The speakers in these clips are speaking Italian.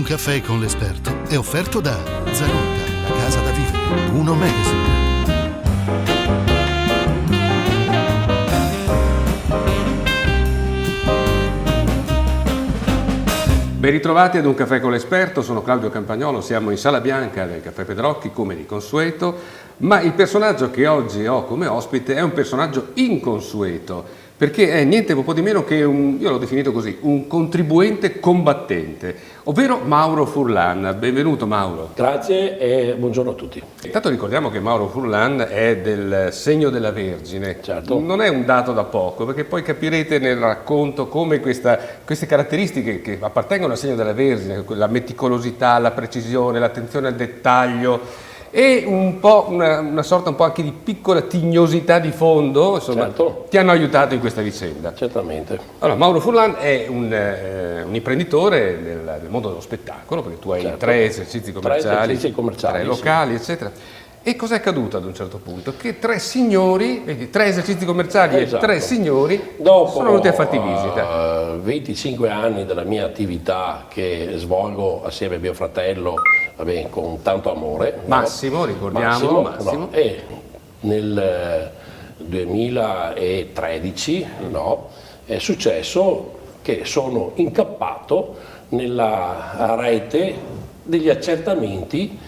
caffè con l'esperto è offerto da Zanotta, la casa da vivere, Uno Magazine. Ben ritrovati ad Un Caffè con l'Esperto, sono Claudio Campagnolo, siamo in Sala Bianca del Caffè Pedrocchi come di consueto, ma il personaggio che oggi ho come ospite è un personaggio inconsueto, perché è niente po' di meno che io l'ho definito così, un contribuente combattente, ovvero Mauro Furlan. Benvenuto Mauro. Grazie e buongiorno a tutti. Intanto ricordiamo che Mauro Furlan è del segno della Vergine. Certo. Non è un dato da poco, perché poi capirete nel racconto come queste caratteristiche che appartengono al segno della Vergine, la meticolosità, la precisione, l'attenzione al dettaglio e un po' una sorta un po' anche di piccola tignosità di fondo, insomma, Certo. ti hanno aiutato in questa vicenda. Certamente. Allora, Mauro Furlan è un imprenditore del mondo dello spettacolo, perché tu hai Certo. 3 esercizi commerciali, 3 locali, sì. eccetera. E cos'è accaduto ad un certo punto? Che 3 signori, vedi, 3 esercizi commerciali Esatto. e 3 signori Dopo sono venuti a farti visita. 25 anni della mia attività che svolgo assieme a mio fratello, con tanto amore. Massimo, ricordiamolo, Massimo. E nel 2013 è successo che sono incappato nella rete degli accertamenti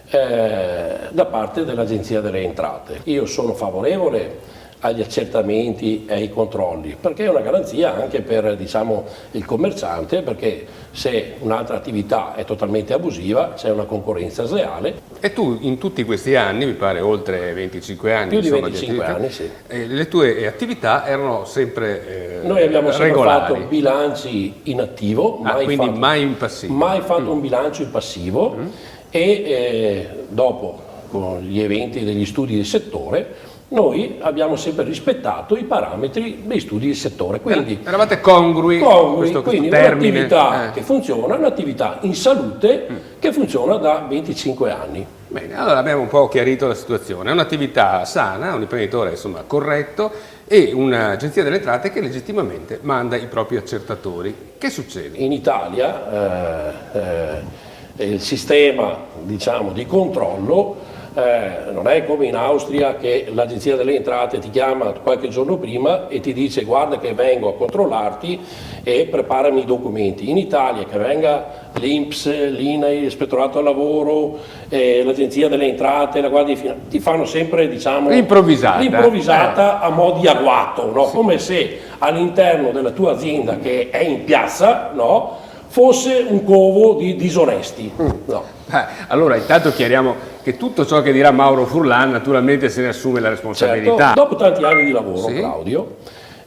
da parte dell'Agenzia delle Entrate. Io sono favorevole agli accertamenti e ai controlli perché è una garanzia anche per il commerciante, perché se un'altra attività è totalmente abusiva c'è una concorrenza sleale. E tu in tutti questi anni, mi pare oltre 25 anni, Più di insomma, 25 attività, anni, sì. Le tue attività erano sempre Noi abbiamo sempre regolari. fatto bilanci in attivo, Quindi mai in passivo. mai fatto un bilancio in passivo e dopo con gli eventi degli studi di settore noi abbiamo sempre rispettato i parametri dei studi di settore, quindi eravate congrui, questo quindi termine. Un'attività che funziona, un'attività in salute che funziona da 25 anni. Bene, allora abbiamo un po' chiarito la situazione, è un'attività sana, un imprenditore insomma corretto e un'agenzia delle entrate che legittimamente manda i propri accertatori. Che succede? In Italia il sistema di controllo non è come in Austria che l'Agenzia delle Entrate ti chiama qualche giorno prima e ti dice guarda che vengo a controllarti e preparami i documenti. In Italia che venga l'INPS, l'INAIL, l'Ispettorato al Lavoro, l'Agenzia delle Entrate, la Guardia di Finanza, ti fanno sempre l'improvvisata a mo' di agguato, no? Sì. Come se all'interno della tua azienda che è in piazza fosse un covo di disonesti. No. Allora intanto chiariamo che tutto ciò che dirà Mauro Furlan naturalmente se ne assume la responsabilità. Certo, dopo tanti anni di lavoro, sì. Claudio,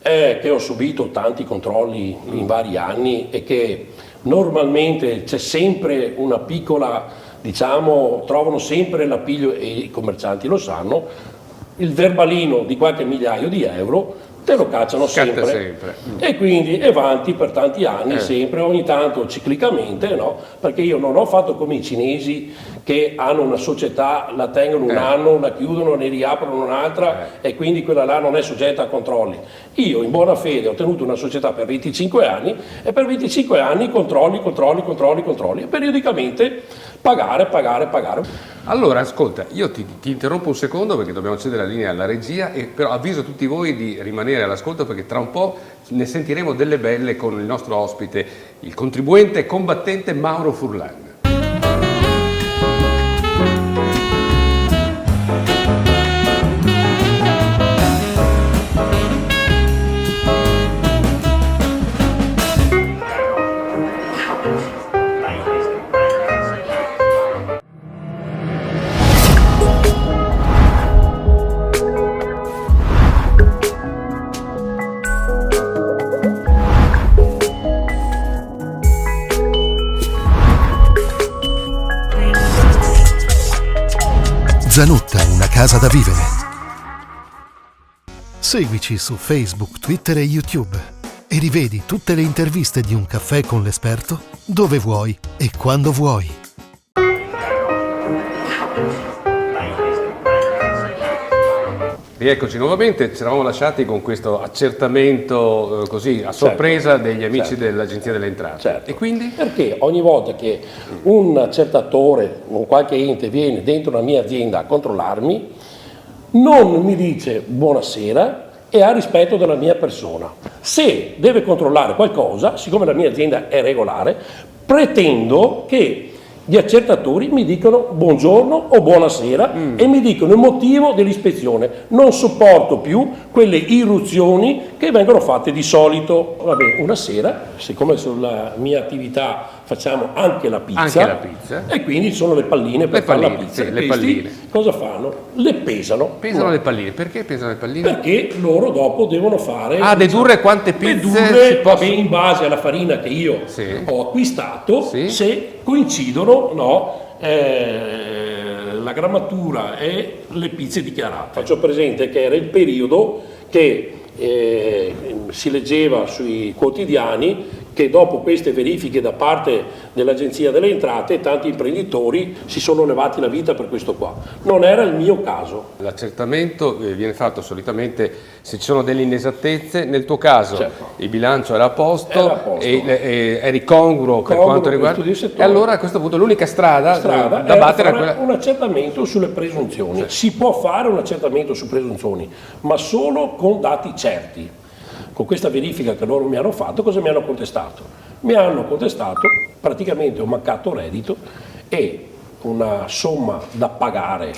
che ho subito tanti controlli in vari anni e che normalmente c'è sempre una piccola, trovano sempre l'appiglio, e i commercianti lo sanno, il verbalino di qualche migliaio di euro te lo cacciano sempre. E quindi è avanti per tanti anni, sempre, ogni tanto ciclicamente, perché io non ho fatto come i cinesi che hanno una società, la tengono un anno, la chiudono, ne riaprono un'altra e quindi quella là non è soggetta a controlli. Io in buona fede ho tenuto una società per 25 anni e per 25 anni controlli e periodicamente pagare. Allora ascolta, io ti interrompo un secondo perché dobbiamo cedere la linea alla regia, però avviso tutti voi di rimanere all'ascolto perché tra un po' ne sentiremo delle belle con il nostro ospite, il contribuente e combattente Mauro Furlan. Zanotta, una casa da vivere. Seguici su Facebook, Twitter e YouTube e rivedi tutte le interviste di Un Caffè con l'Esperto dove vuoi e quando vuoi. Rieccoci nuovamente, ci eravamo lasciati con questo accertamento così a sorpresa degli amici dell'Agenzia delle Entrate. Certo. E quindi? Perché ogni volta che un accertatore o qualche ente viene dentro la mia azienda a controllarmi, non mi dice buonasera e ha rispetto della mia persona. Se deve controllare qualcosa, siccome la mia azienda è regolare, pretendo che gli accertatori mi dicono buongiorno o buonasera e mi dicono il motivo dell'ispezione. Non sopporto più quelle irruzioni che vengono fatte di solito. Vabbè, una sera, siccome sulla mia attività facciamo anche la pizza, e quindi sono le palline per fare la pizza. Sì, le palline. Cosa fanno? Le pesano. Pesano le palline. Perché pesano le palline? Perché loro dopo devono fare... dedurre quante pizze si possono... in base alla farina che io ho acquistato, se coincidono, la grammatura e le pizze dichiarate. Faccio presente che era il periodo che si leggeva sui quotidiani che dopo queste verifiche da parte dell'Agenzia delle Entrate tanti imprenditori si sono levati la vita per questo qua. Non era il mio caso. L'accertamento viene fatto solitamente se ci sono delle inesattezze. Nel tuo caso il bilancio era a posto, e eri congruo per quanto riguarda... E allora a questo punto l'unica strada da battere è quella... un accertamento sulle presunzioni. Si può fare un accertamento su presunzioni, ma solo con dati certi. Con questa verifica che loro mi hanno fatto, cosa mi hanno contestato? Mi hanno contestato praticamente un mancato reddito e una somma da pagare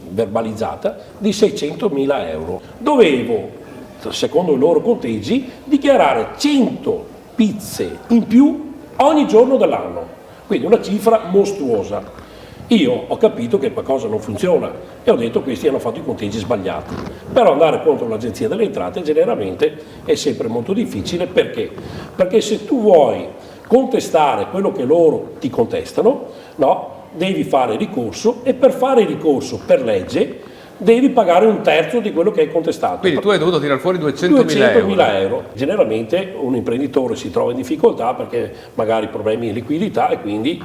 verbalizzata di 600.000 euro. Dovevo, secondo i loro conteggi, dichiarare 100 pizze in più ogni giorno dell'anno, quindi una cifra mostruosa. Io ho capito che qualcosa non funziona e ho detto che questi hanno fatto i conteggi sbagliati. Però andare contro l'Agenzia delle Entrate generalmente è sempre molto difficile. Perché? Perché se tu vuoi contestare quello che loro ti contestano, devi fare ricorso, e per fare ricorso per legge devi pagare un terzo di quello che hai contestato. Quindi tu hai dovuto tirare fuori 200.000 euro. Generalmente un imprenditore si trova in difficoltà perché magari problemi di liquidità, e quindi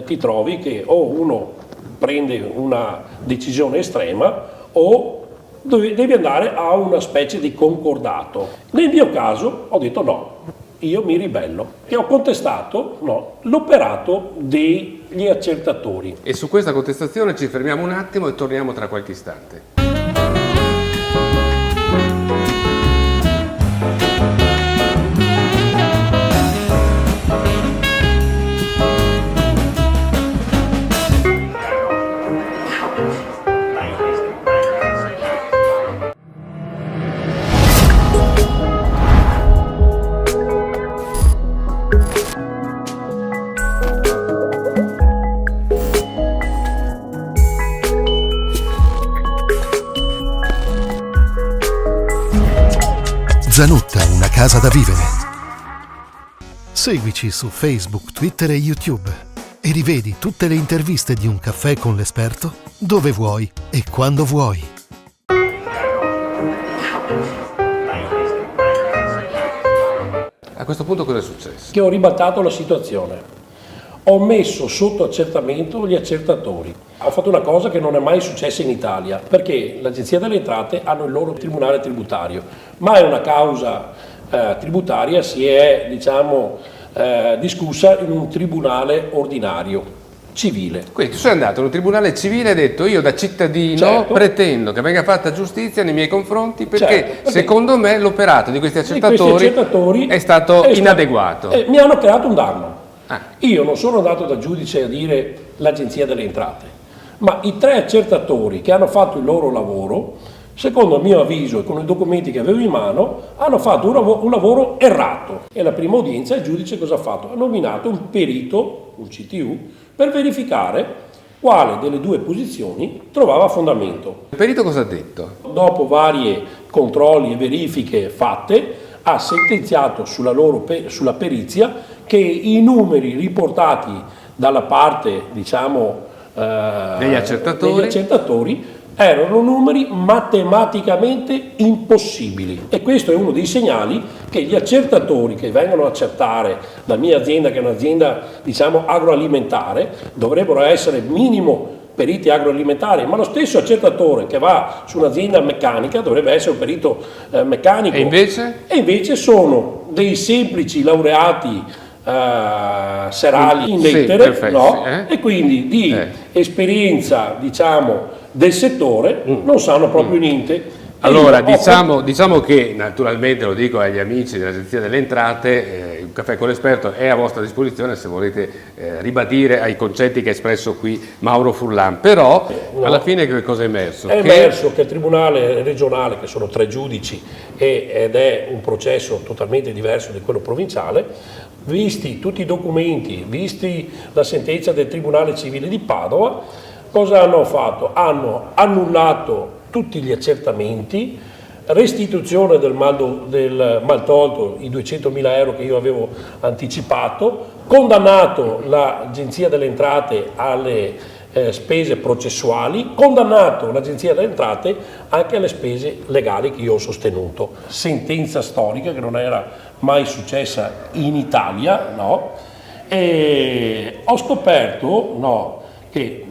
ti trovi che o uno prende una decisione estrema o devi andare a una specie di concordato. Nel mio caso ho detto no, io mi ribello e ho contestato l'operato degli accertatori. E su questa contestazione ci fermiamo un attimo e torniamo tra qualche istante. Zanutta, una casa da vivere. Seguici su Facebook, Twitter e YouTube e rivedi tutte le interviste di Un caffè con l'esperto dove vuoi e quando vuoi. A questo punto cosa è successo? Che ho ribaltato la situazione. Ho messo sotto accertamento gli accertatori. Ho fatto una cosa che non è mai successa in Italia, perché l'Agenzia delle Entrate hanno il loro tribunale tributario, ma è una causa tributaria si è discussa in un tribunale ordinario, civile. Quindi tu sei andato in un tribunale civile e hai detto io da cittadino pretendo che venga fatta giustizia nei miei confronti perché secondo me l'operato di questi accertatori è stato inadeguato. Mi hanno creato un danno. Io non sono andato da giudice a dire l'Agenzia delle Entrate, ma i 3 accertatori che hanno fatto il loro lavoro, secondo il mio avviso e con i documenti che avevo in mano, hanno fatto un lavoro errato. E alla prima udienza il giudice cosa ha fatto? Ha nominato un perito, un CTU, per verificare quale delle 2 posizioni trovava fondamento. Il perito cosa ha detto? Dopo vari controlli e verifiche fatte, ha sentenziato sulla perizia che i numeri riportati dalla parte, degli accertatori erano numeri matematicamente impossibili. E questo è uno dei segnali che gli accertatori che vengono a accertare la mia azienda, che è un'azienda agroalimentare, dovrebbero essere minimo periti agroalimentari, ma lo stesso accertatore che va su un'azienda meccanica dovrebbe essere un perito meccanico. E invece? E invece sono dei semplici laureati serali in Sì, lettere, perfetto, no? E quindi di esperienza, diciamo, del settore non sanno proprio niente. Allora, diciamo che naturalmente, lo dico agli amici dell'Agenzia delle Entrate, un caffè con l'esperto è a vostra disposizione se volete ribadire ai concetti che ha espresso qui Mauro Furlan, però alla fine che cosa è emerso? È emerso che il Tribunale regionale, che sono 3 giudici ed è un processo totalmente diverso di quello provinciale, visti tutti i documenti, visti la sentenza del Tribunale Civile di Padova, cosa hanno fatto? Hanno annullato tutti gli accertamenti, restituzione del mal tolto, i 200.000 euro che io avevo anticipato, condannato l'Agenzia delle Entrate alle spese processuali, condannato l'Agenzia delle Entrate anche alle spese legali che io ho sostenuto. Sentenza storica che non era mai successa in Italia, no? E ho scoperto, no, che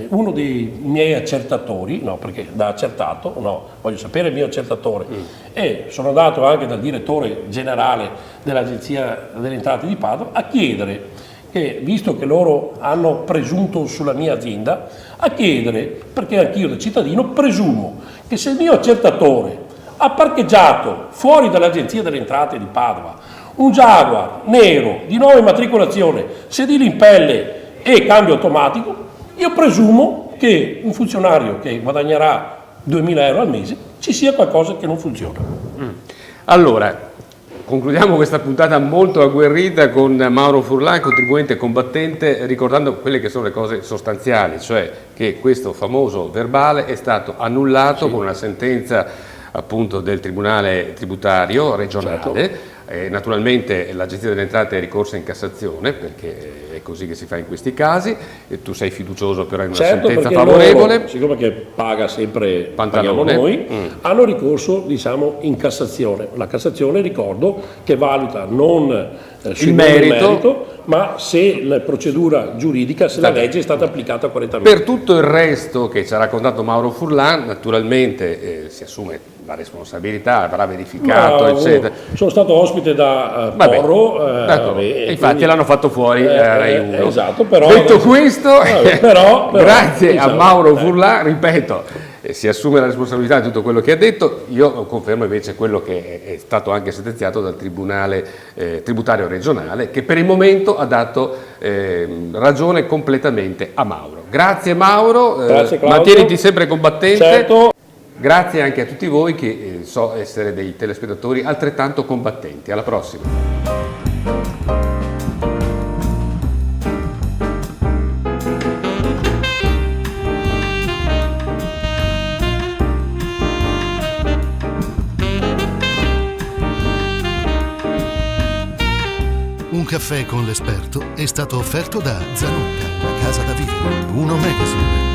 uno dei miei accertatori, no, perché da accertato, no, voglio sapere il mio accertatore, e sono andato anche dal direttore generale dell'Agenzia delle Entrate di Padova a chiedere, che visto che loro hanno presunto sulla mia azienda, a chiedere, perché anch'io da cittadino presumo che se il mio accertatore ha parcheggiato fuori dall'Agenzia delle Entrate di Padova un Jaguar nero di nuova immatricolazione, sedili in pelle e cambio automatico, io presumo che un funzionario che guadagnerà 2.000 euro al mese ci sia qualcosa che non funziona. Allora, concludiamo questa puntata molto agguerrita con Mauro Furlan, contribuente combattente, ricordando quelle che sono le cose sostanziali, cioè che questo famoso verbale è stato annullato con una sentenza appunto del Tribunale Tributario regionale. Certo. Naturalmente l'Agenzia delle Entrate è ricorsa in Cassazione, perché è così che si fa in questi casi, e tu sei fiducioso però in una sentenza favorevole. Loro, siccome che paga sempre, paghiamo noi, hanno ricorso, diciamo, in Cassazione. La Cassazione, ricordo, che valuta non sul merito, ma se la procedura giuridica, se la legge è stata applicata correttamente. Per tutto il resto che ci ha raccontato Mauro Furlan, naturalmente si assume la responsabilità, avrà verificato, eccetera. Sono stato ospite da Porro, infatti quindi l'hanno fatto fuori Rai 1. Esatto, però detto questo, però, grazie a Mauro Furlan, ripeto, si assume la responsabilità di tutto quello che ha detto. Io confermo invece quello che è stato anche sentenziato dal Tribunale Tributario regionale, che per il momento ha dato ragione completamente a Mauro. Grazie Mauro, grazie, Claudio. Mantieniti sempre combattente. Certo. Grazie anche a tutti voi che so essere dei telespettatori altrettanto combattenti. Alla prossima. Un caffè con l'esperto è stato offerto da Zanocca, la casa da vivere, Uno Magazine.